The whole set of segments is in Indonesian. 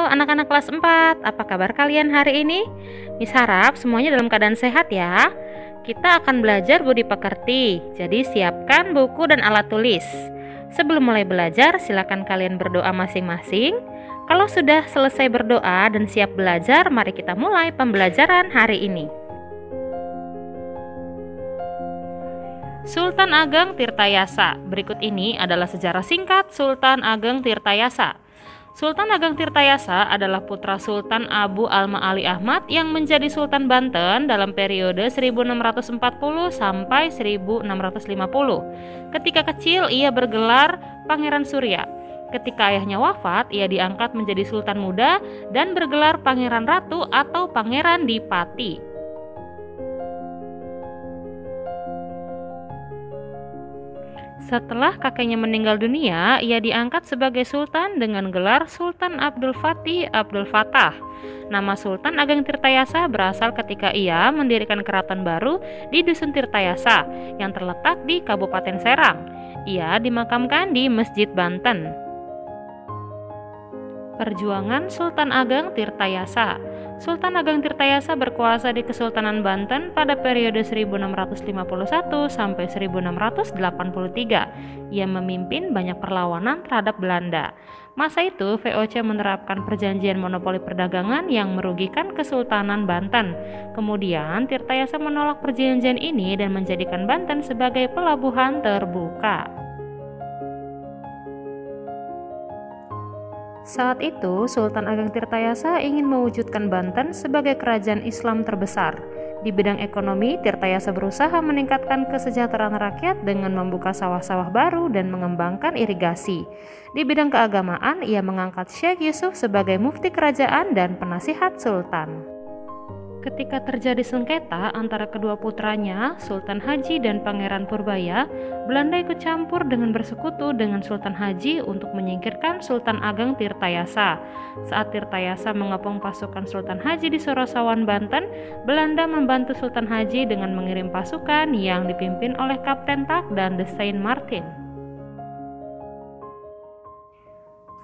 anak-anak kelas 4, apa kabar kalian hari ini? Miss harap semuanya dalam keadaan sehat ya. Kita akan belajar budi pekerti, jadi siapkan buku dan alat tulis. Sebelum mulai belajar, silakan kalian berdoa masing-masing. Kalau sudah selesai berdoa dan siap belajar, mari kita mulai pembelajaran hari ini. Sultan Ageng Tirtayasa. Berikut ini adalah sejarah singkat Sultan Ageng Tirtayasa. Sultan Ageng Tirtayasa adalah putra Sultan Abu Al-Ma'ali Ahmad yang menjadi Sultan Banten dalam periode 1640 sampai 1650. Ketika kecil ia bergelar Pangeran Surya. Ketika ayahnya wafat, ia diangkat menjadi Sultan Muda dan bergelar Pangeran Ratu atau Pangeran Dipati. Setelah kakeknya meninggal dunia, ia diangkat sebagai sultan dengan gelar Sultan Abdul Fatih Abdul Fattah. Nama Sultan Ageng Tirtayasa berasal ketika ia mendirikan keraton baru di Dusun Tirtayasa yang terletak di Kabupaten Serang. Ia dimakamkan di Masjid Banten. Perjuangan Sultan Ageng Tirtayasa. Sultan Ageng Tirtayasa berkuasa di Kesultanan Banten pada periode 1651 sampai 1683. Ia memimpin banyak perlawanan terhadap Belanda. Masa itu VOC menerapkan perjanjian monopoli perdagangan yang merugikan Kesultanan Banten. Kemudian Tirtayasa menolak perjanjian ini dan menjadikan Banten sebagai pelabuhan terbuka. Saat itu, Sultan Ageng Tirtayasa ingin mewujudkan Banten sebagai kerajaan Islam terbesar. Di bidang ekonomi, Tirtayasa berusaha meningkatkan kesejahteraan rakyat dengan membuka sawah-sawah baru dan mengembangkan irigasi. Di bidang keagamaan, ia mengangkat Syekh Yusuf sebagai mufti kerajaan dan penasihat sultan. Ketika terjadi sengketa antara kedua putranya, Sultan Haji dan Pangeran Purbaya, Belanda ikut campur dengan bersekutu dengan Sultan Haji untuk menyingkirkan Sultan Ageng Tirtayasa. Saat Tirtayasa mengepung pasukan Sultan Haji di Sorosawan, Banten, Belanda membantu Sultan Haji dengan mengirim pasukan yang dipimpin oleh Kapten Tak dan de Saint Martin.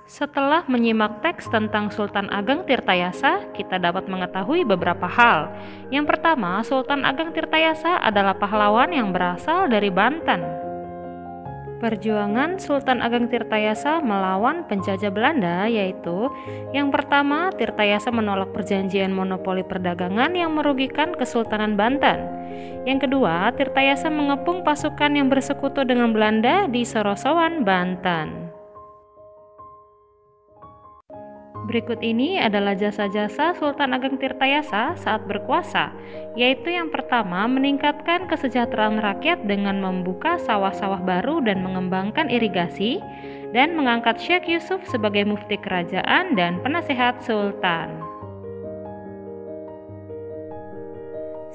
Setelah menyimak teks tentang Sultan Ageng Tirtayasa, kita dapat mengetahui beberapa hal. Yang pertama, Sultan Ageng Tirtayasa adalah pahlawan yang berasal dari Banten. Perjuangan Sultan Ageng Tirtayasa melawan penjajah Belanda yaitu: yang pertama, Tirtayasa menolak perjanjian monopoli perdagangan yang merugikan Kesultanan Banten. Yang kedua, Tirtayasa mengepung pasukan yang bersekutu dengan Belanda di Sorosawan, Banten. Berikut ini adalah jasa-jasa Sultan Ageng Tirtayasa saat berkuasa, yaitu yang pertama, meningkatkan kesejahteraan rakyat dengan membuka sawah-sawah baru dan mengembangkan irigasi, dan mengangkat Syekh Yusuf sebagai mufti kerajaan dan penasehat sultan.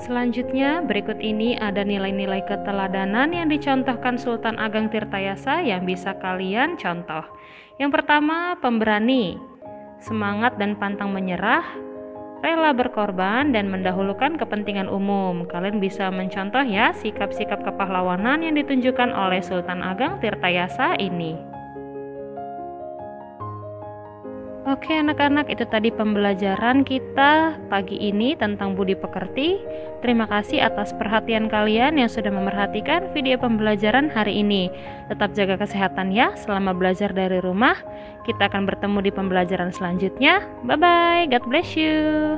Selanjutnya, berikut ini ada nilai-nilai keteladanan yang dicontohkan Sultan Ageng Tirtayasa yang bisa kalian contoh. Yang pertama, pemberani. Semangat dan pantang menyerah, rela berkorban, dan mendahulukan kepentingan umum. Kalian bisa mencontoh ya sikap-sikap kepahlawanan yang ditunjukkan oleh Sultan Ageng Tirtayasa ini. Oke anak-anak, itu tadi pembelajaran kita pagi ini tentang budi pekerti. Terima kasih atas perhatian kalian yang sudah memerhatikan video pembelajaran hari ini. Tetap jaga kesehatan ya selama belajar dari rumah. Kita akan bertemu di pembelajaran selanjutnya. Bye-bye, God bless you.